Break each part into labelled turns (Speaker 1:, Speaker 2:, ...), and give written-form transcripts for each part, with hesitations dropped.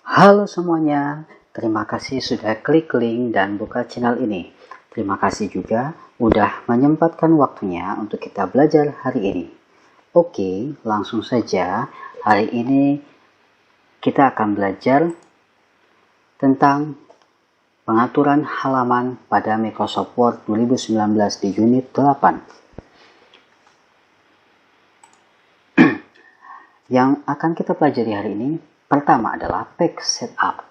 Speaker 1: Halo semuanya, terima kasih sudah klik link dan buka channel ini. Terima kasih juga udah menyempatkan waktunya untuk kita belajar hari ini. Oke, langsung saja. Hari ini kita akan belajar tentang pengaturan halaman pada Microsoft Word 2019 di unit 8. Yang akan kita pelajari hari ini pertama adalah Page Setup.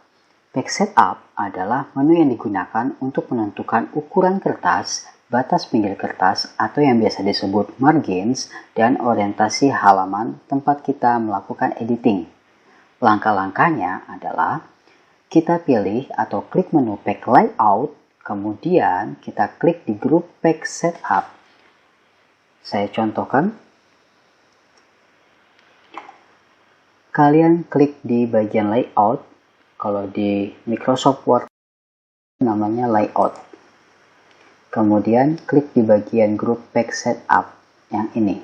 Speaker 1: Page Setup adalah menu yang digunakan untuk menentukan ukuran kertas, batas pinggir kertas atau yang biasa disebut margins, dan orientasi halaman tempat kita melakukan editing. Langkah-langkahnya adalah kita pilih atau klik menu Page Layout, kemudian kita klik di grup Page Setup. Saya contohkan. Kalian klik di bagian layout, kalau di Microsoft Word namanya layout. Kemudian klik di bagian grup Page Setup yang ini.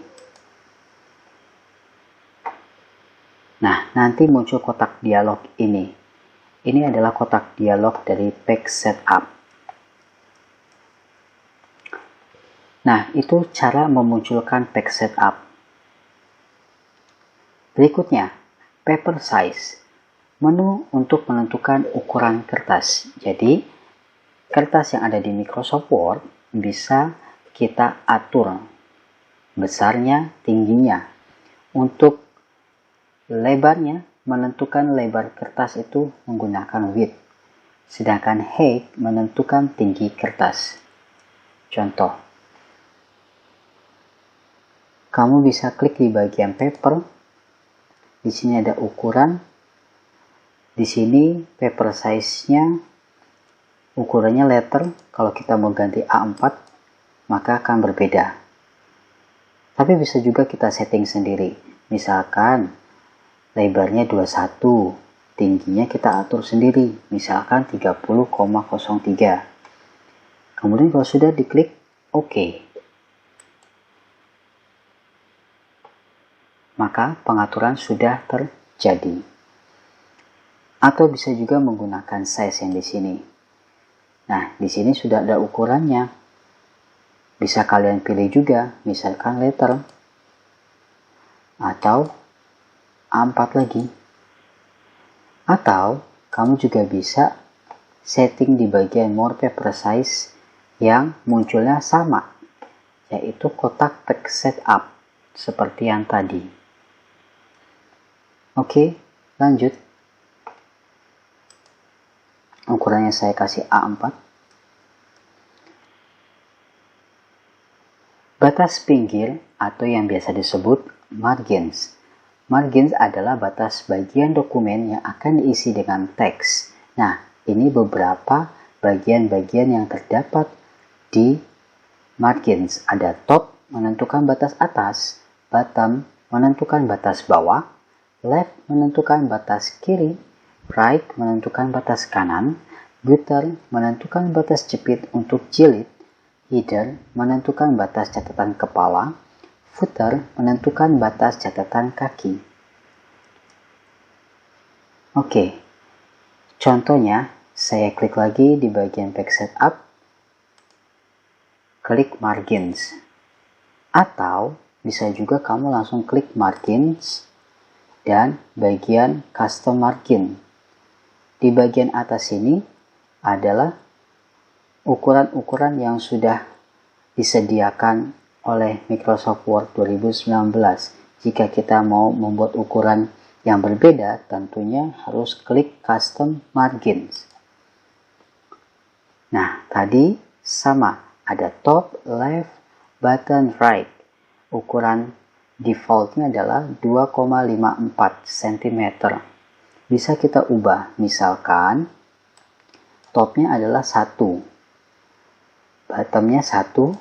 Speaker 1: Nah, nanti muncul kotak dialog ini. Ini adalah kotak dialog dari Page Setup. Nah, itu cara memunculkan Page Setup. Berikutnya, Paper Size, menu untuk menentukan ukuran kertas. Jadi, kertas yang ada di Microsoft Word bisa kita atur besarnya, tingginya. Untuk lebarnya, menentukan lebar kertas itu menggunakan width. Sedangkan height menentukan tinggi kertas. Contoh, kamu bisa klik di bagian paper. Di sini ada ukuran. Di sini paper size-nya ukurannya letter. Kalau kita mau ganti A4 maka akan berbeda. Tapi bisa juga kita setting sendiri. Misalkan lebarnya 21, tingginya kita atur sendiri. Misalkan 30,03. Kemudian kalau sudah diklik OK. Maka pengaturan sudah terjadi. Atau bisa juga menggunakan size yang di sini. Nah, di sini sudah ada ukurannya. Bisa kalian pilih juga, misalkan letter atau A4 lagi. Atau kamu juga bisa setting di bagian more paper size yang munculnya sama, yaitu kotak Page Setup seperti yang tadi. Oke, lanjut. Ukurannya saya kasih A4. Batas pinggir atau yang biasa disebut margins. Margins adalah batas bagian dokumen yang akan diisi dengan teks. Nah, ini beberapa bagian-bagian yang terdapat di margins. Ada top menentukan batas atas, bottom menentukan batas bawah, left menentukan batas kiri, right menentukan batas kanan, gutter menentukan batas jepit untuk jilid, header menentukan batas catatan kepala, footer menentukan batas catatan kaki. Oke, contohnya saya klik lagi di bagian Page Setup, klik Margins. Atau bisa juga kamu langsung klik Margins dan bagian Custom Margin. Di bagian atas ini adalah ukuran-ukuran yang sudah disediakan oleh Microsoft Word 2019. Jika kita mau membuat ukuran yang berbeda, tentunya harus klik Custom Margins. Nah, tadi sama, ada top, left, bottom, right. Ukuran defaultnya adalah 2,54 cm. Bisa kita ubah, misalkan topnya adalah 1, bottomnya 1,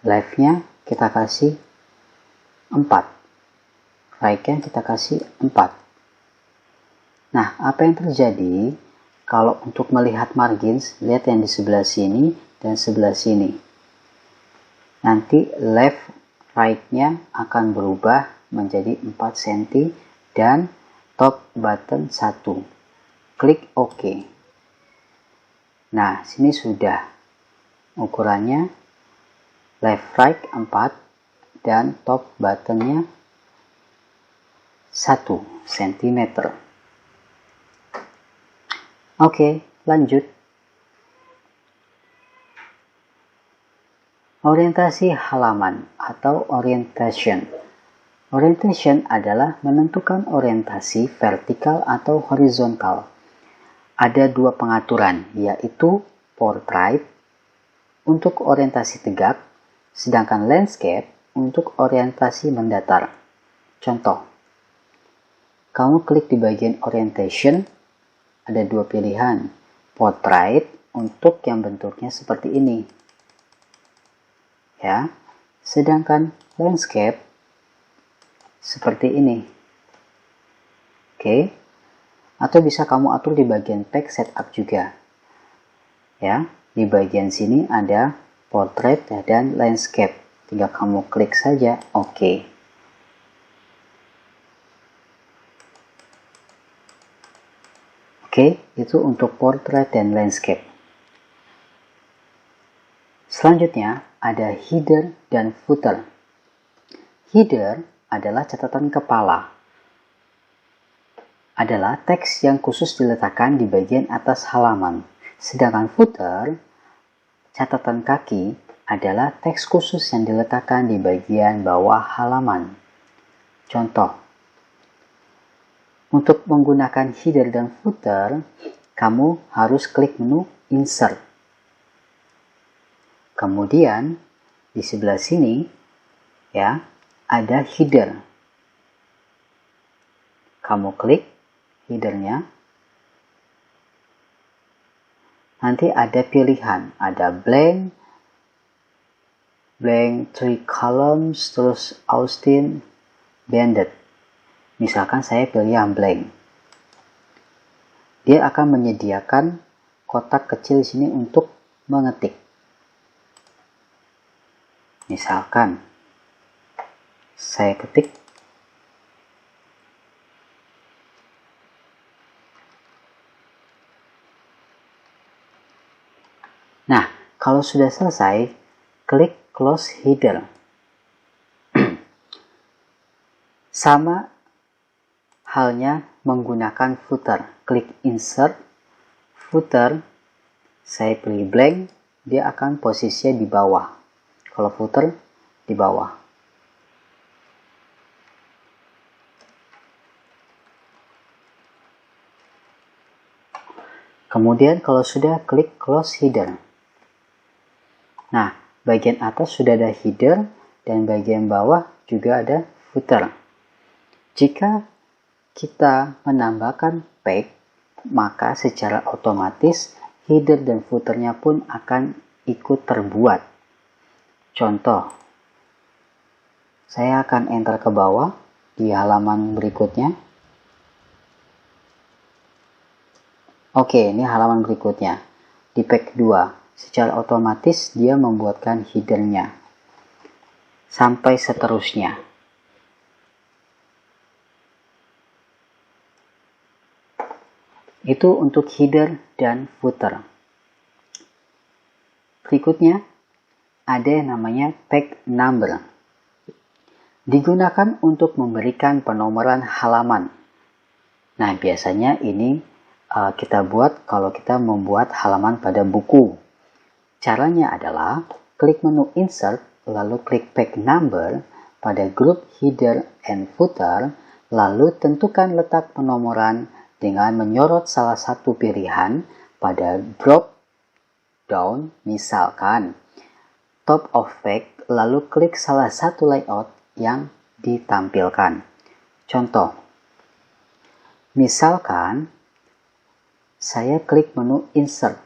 Speaker 1: leftnya kita kasih 4, rightnya kita kasih 4. Nah, apa yang terjadi kalau untuk melihat margins, lihat yang di sebelah sini dan sebelah sini. Nanti left right-nya akan berubah menjadi 4 cm dan top button 1. Klik OK. Nah, sini sudah. Ukurannya left right 4 dan top buttonnya 1 cm. Oke, lanjut. Orientasi halaman atau orientation. Orientation adalah menentukan orientasi vertikal atau horizontal. Ada dua pengaturan, yaitu portrait untuk orientasi tegak, sedangkan landscape untuk orientasi mendatar. Contoh, kamu klik di bagian orientation, ada dua pilihan, portrait untuk yang bentuknya seperti ini, ya, sedangkan landscape seperti ini. Oke. Atau bisa kamu atur di bagian page setup juga. Ya, di bagian sini ada portrait dan landscape. Tinggal kamu klik saja OK. Oke, itu untuk portrait dan landscape. Selanjutnya ada header dan footer. Header adalah catatan kepala. Adalah teks yang khusus diletakkan di bagian atas halaman. Sedangkan footer, catatan kaki, adalah teks khusus yang diletakkan di bagian bawah halaman. Contoh, untuk menggunakan header dan footer, kamu harus klik menu Insert. Kemudian, di sebelah sini, ya, ada header. Kamu klik headernya, nanti ada pilihan, ada blank 3 columns, terus Austin, banded. Misalkan saya pilih yang blank. Dia akan menyediakan kotak kecil di sini untuk mengetik. Misalkan saya ketik Nah, kalau sudah selesai, klik close header. Sama halnya menggunakan footer. Klik insert, footer, saya pilih blank, dia akan posisinya di bawah. Kalau footer, di bawah. Kemudian kalau sudah, klik close header. Nah, bagian atas sudah ada header dan bagian bawah juga ada footer. Jika kita menambahkan page, maka secara otomatis header dan footernya pun akan ikut terbuat. Contoh, saya akan enter ke bawah di halaman berikutnya. Oke, ini halaman berikutnya. Di page 2. Secara otomatis dia membuatkan headernya. Sampai seterusnya. Itu untuk header dan footer. Berikutnya, ada yang namanya page number. Digunakan untuk memberikan penomoran halaman. Nah, biasanya ini kita buat kalau kita membuat halaman pada buku. Caranya adalah klik menu Insert, lalu klik Page Number pada grup Header and Footer, lalu tentukan letak penomoran dengan menyorot salah satu pilihan pada drop down, misalkan Top of Page, lalu klik salah satu layout yang ditampilkan. Contoh, misalkan saya klik menu Insert.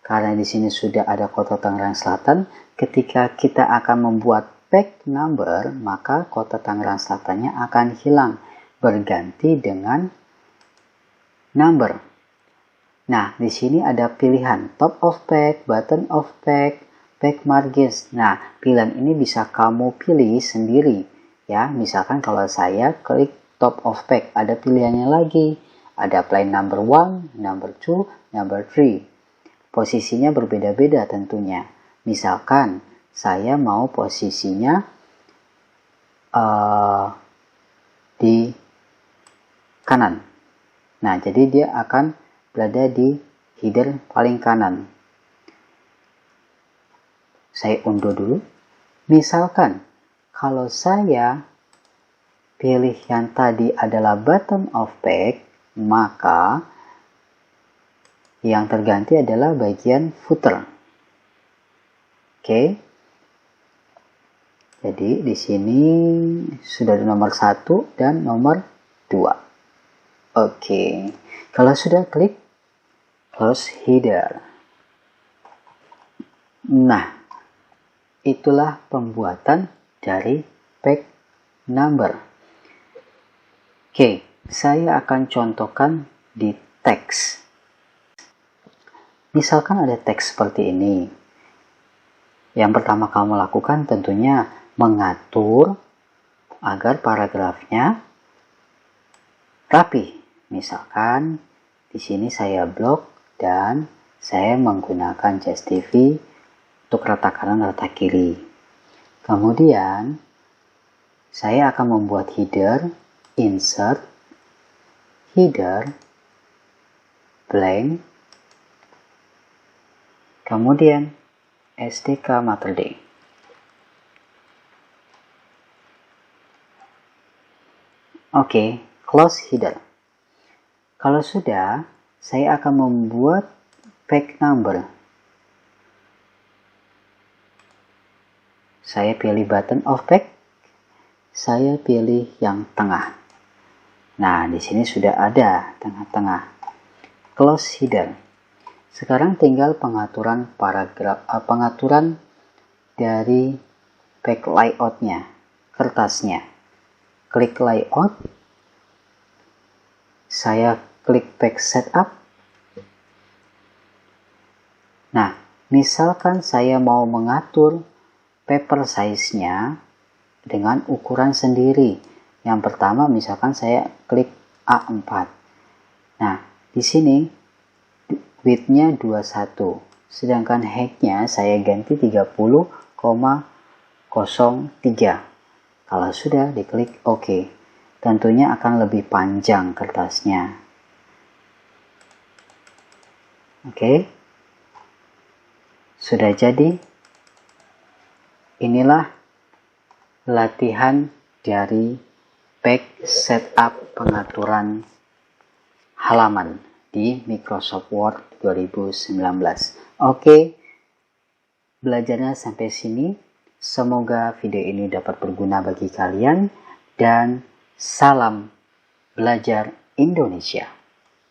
Speaker 1: Karena di sini sudah ada kota Tangerang Selatan, ketika kita akan membuat page number, maka kota Tangerang Selatannya akan hilang, berganti dengan number. Nah, di sini ada pilihan top of page, bottom of page, page margins. Nah, pilihan ini bisa kamu pilih sendiri. Ya, misalkan kalau saya klik top of page. Ada pilihannya lagi. Ada apply number 1, number 2, number 3. Posisinya berbeda-beda tentunya. Misalkan saya mau posisinya di kanan. Nah, jadi dia akan berada di header paling kanan. Saya unduh dulu. Misalkan kalau saya pilih yang tadi adalah bottom of page, maka yang terganti adalah bagian footer. Oke. Jadi di sini sudah ada nomor 1 dan nomor 2. Oke. Kalau sudah, klik close header. Nah, itulah pembuatan dari page number. Oke, saya akan contohkan di teks. Misalkan ada teks seperti ini. Yang pertama kamu lakukan tentunya mengatur agar paragrafnya rapi. Misalkan di sini saya blok dan saya menggunakan JSTV untuk rata kanan rata kiri. Kemudian saya akan membuat header, insert, header, blank, kemudian STK Mater D. Oke, close header. Kalau sudah, saya akan membuat page number. Saya pilih button of page. Saya pilih yang tengah. Nah, di sini sudah ada tengah-tengah. Close header. Sekarang tinggal pengaturan paragraf, pengaturan dari page layoutnya, kertasnya. Klik layout, saya klik page setup. Nah, misalkan saya mau mengatur paper size-nya dengan ukuran sendiri. Yang pertama, misalkan saya klik A4. Nah, di sini width-nya 21, sedangkan height-nya saya ganti 30,03. Kalau sudah, diklik OK. Tentunya akan lebih panjang kertasnya. Oke. Sudah jadi. Inilah latihan dari page setup pengaturan halaman di Microsoft Word 2019. Oke. Belajarnya sampai sini. Semoga video ini dapat berguna bagi kalian dan salam belajar Indonesia.